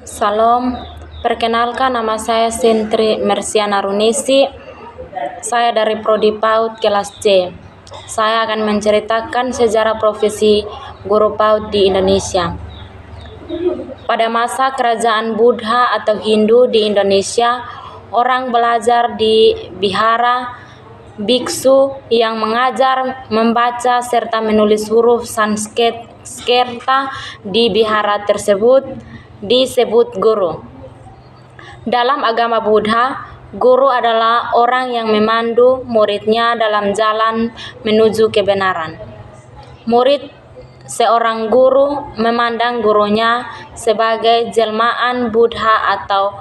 Salam, perkenalkan nama saya Sintri Mersiana Runisi. Saya dari Prodi PAUD kelas C. Saya akan menceritakan sejarah profesi guru PAUD di Indonesia. Pada masa kerajaan Buddha atau Hindu di Indonesia, orang belajar di vihara, biksu yang mengajar, membaca, serta menulis huruf Sanskerta di vihara tersebut disebut guru. Dalam agama Buddha, guru adalah orang yang memandu muridnya dalam jalan menuju kebenaran. Murid seorang guru memandang gurunya sebagai jelmaan Buddha atau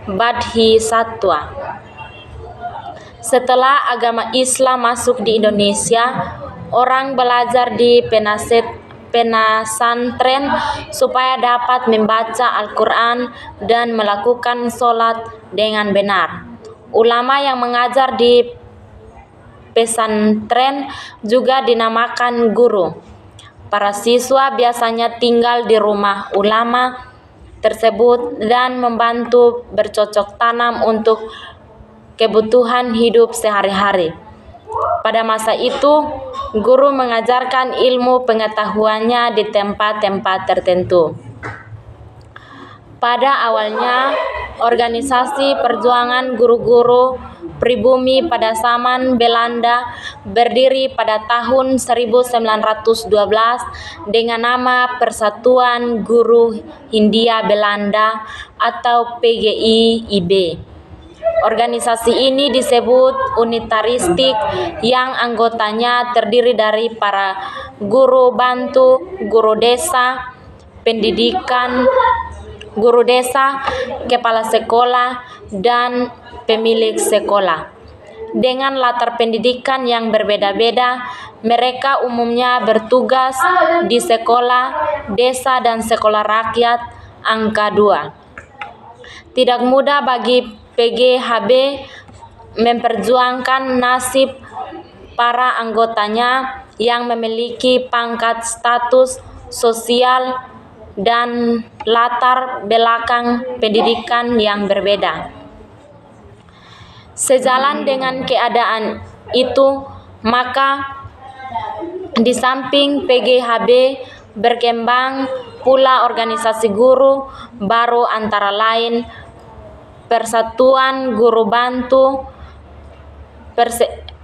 Bodhisattva. Setelah agama Islam masuk di Indonesia, orang belajar di pesantren supaya dapat membaca Al-Quran dan melakukan sholat dengan benar. Ulama yang mengajar di pesantren juga dinamakan guru. Para siswa biasanya tinggal di rumah ulama tersebut dan membantu bercocok tanam untuk kebutuhan hidup sehari-hari. Pada masa itu, guru mengajarkan ilmu pengetahuannya di tempat-tempat tertentu. Pada awalnya, organisasi perjuangan guru-guru pribumi pada zaman Belanda berdiri pada tahun 1912 dengan nama Persatuan Guru Hindia Belanda atau PGI-IB. Organisasi ini disebut unitaristik yang anggotanya terdiri dari para guru bantu, guru desa, pendidikan, guru desa, kepala sekolah, dan pemilik sekolah. Dengan latar pendidikan yang berbeda-beda, mereka umumnya bertugas di sekolah desa dan sekolah rakyat angka 2. Tidak mudah bagi PGHB memperjuangkan nasib para anggotanya yang memiliki pangkat status sosial dan latar belakang pendidikan yang berbeda. Sejalan dengan keadaan itu, maka di samping PGHB berkembang pula organisasi guru baru antara lain Persatuan Guru Bantu,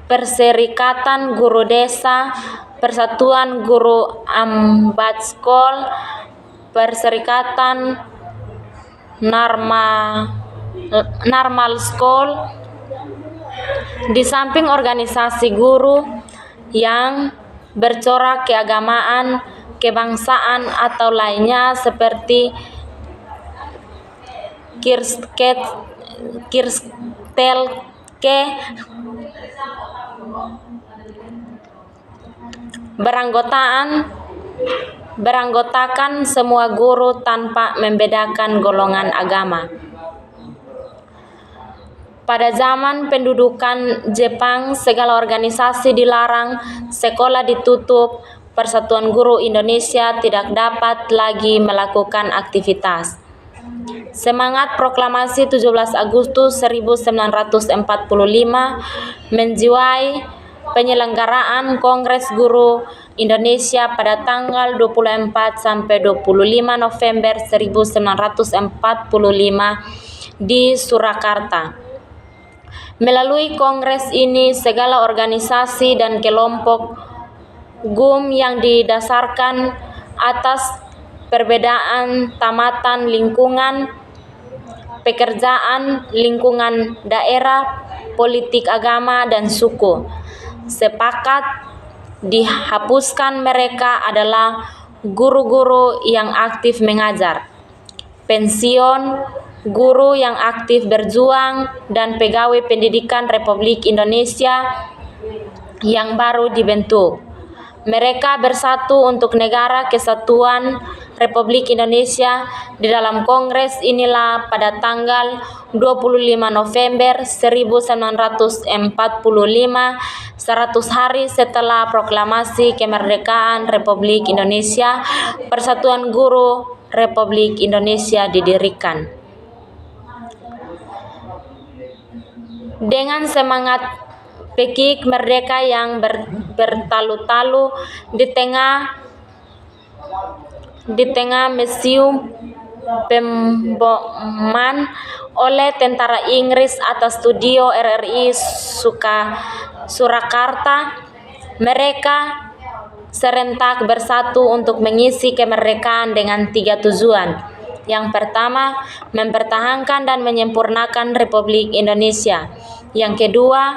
Perserikatan Guru Desa, Persatuan Guru Ambatskol, Perserikatan Normal School. Di samping organisasi guru yang bercorak keagamaan, kebangsaan atau lainnya seperti Kirstelke beranggotakan semua guru tanpa membedakan golongan agama. Pada zaman pendudukan Jepang, segala organisasi dilarang, sekolah ditutup, Persatuan Guru Indonesia tidak dapat lagi melakukan aktivitas. Semangat proklamasi 17 Agustus 1945 menjiwai penyelenggaraan Kongres Guru Indonesia pada tanggal 24 sampai 25 November 1945 di Surakarta. Melalui kongres ini, segala organisasi dan kelompok GUM yang didasarkan atas perbedaan tamatan lingkungan, pekerjaan, lingkungan daerah, politik agama, dan suku sepakat dihapuskan mereka adalah guru-guru yang aktif mengajar, pensiun, guru yang aktif berjuang, dan pegawai pendidikan Republik Indonesia yang baru dibentuk. Mereka bersatu untuk negara kesatuan Republik Indonesia di dalam Kongres inilah pada tanggal 25 November 1945, 100 hari setelah proklamasi kemerdekaan Republik Indonesia, Persatuan Guru Republik Indonesia didirikan. Dengan semangat pekik merdeka yang bertalu-talu di tengah museum pemboman oleh tentara Inggris atas studio RRI Surakarta, mereka serentak bersatu untuk mengisi kemerdekaan dengan 3 tujuan. Yang pertama, mempertahankan dan menyempurnakan Republik Indonesia. Yang kedua,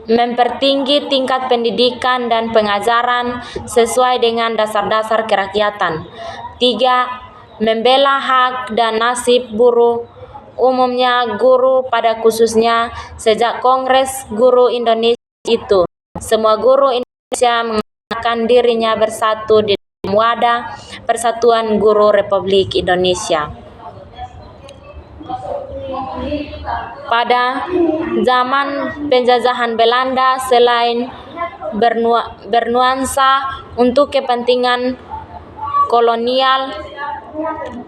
mempertinggi tingkat pendidikan dan pengajaran sesuai dengan dasar-dasar kerakyatan. 3. Membela hak dan nasib buruh, umumnya guru pada khususnya. Sejak Kongres Guru Indonesia itu, semua guru Indonesia mengatakan dirinya bersatu di dalam wadah Persatuan Guru Republik Indonesia. Pada zaman penjajahan Belanda, selain bernuansa untuk kepentingan kolonial,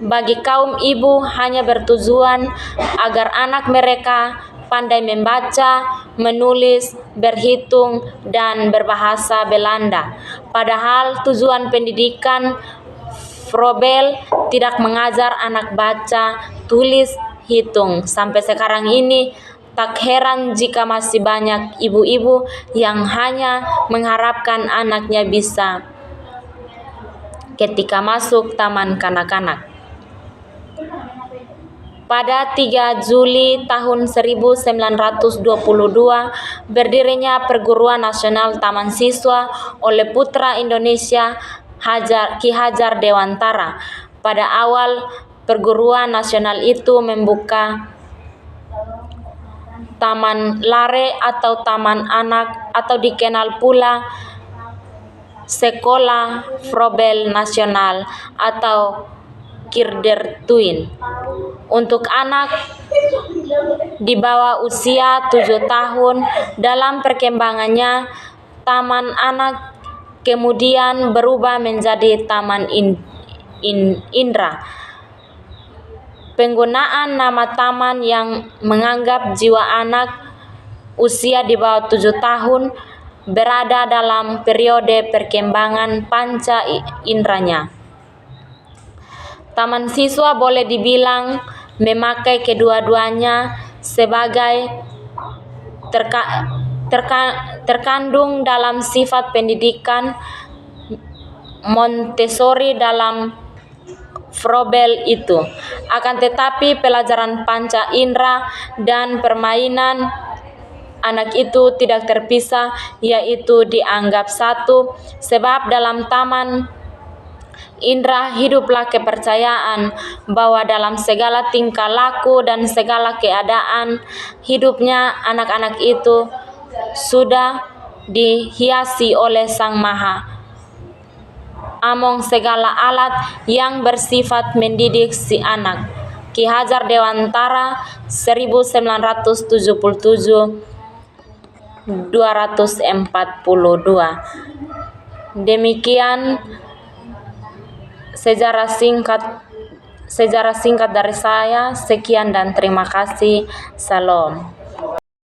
bagi kaum ibu hanya bertujuan agar anak mereka pandai membaca, menulis, berhitung, dan berbahasa Belanda. Padahal tujuan pendidikan Froebel tidak mengajar anak baca, tulis, hitung. Sampai sekarang ini, tak heran jika masih banyak ibu-ibu yang hanya mengharapkan anaknya bisa ketika masuk taman kanak-kanak. Pada 3 Juli tahun 1922, berdirinya Perguruan Nasional Taman Siswa oleh putra Indonesia Ki Hajar Dewantara. Pada awal perguruan nasional itu membuka Taman Lare atau Taman Anak, atau dikenal pula Sekolah Froebel Nasional atau Kindertuin, untuk anak di bawah usia 7 tahun. Dalam perkembangannya, Taman Anak kemudian berubah menjadi Taman Indra. Penggunaan nama taman yang menganggap jiwa anak usia di bawah 7 tahun berada dalam periode perkembangan panca inderanya. Taman siswa boleh dibilang memakai kedua-duanya sebagai terkandung dalam sifat pendidikan Montessori dalam Froebel itu. Akan tetapi pelajaran panca indera dan permainan anak itu tidak terpisah, yaitu dianggap satu, sebab dalam taman indera hiduplah kepercayaan bahwa dalam segala tingkah laku dan segala keadaan hidupnya anak-anak itu sudah dihiasi oleh Sang Maha Among segala alat yang bersifat mendidik si anak. Ki Hajar Dewantara, 1977-242. Demikian sejarah singkat dari saya. Sekian dan terima kasih. Salam.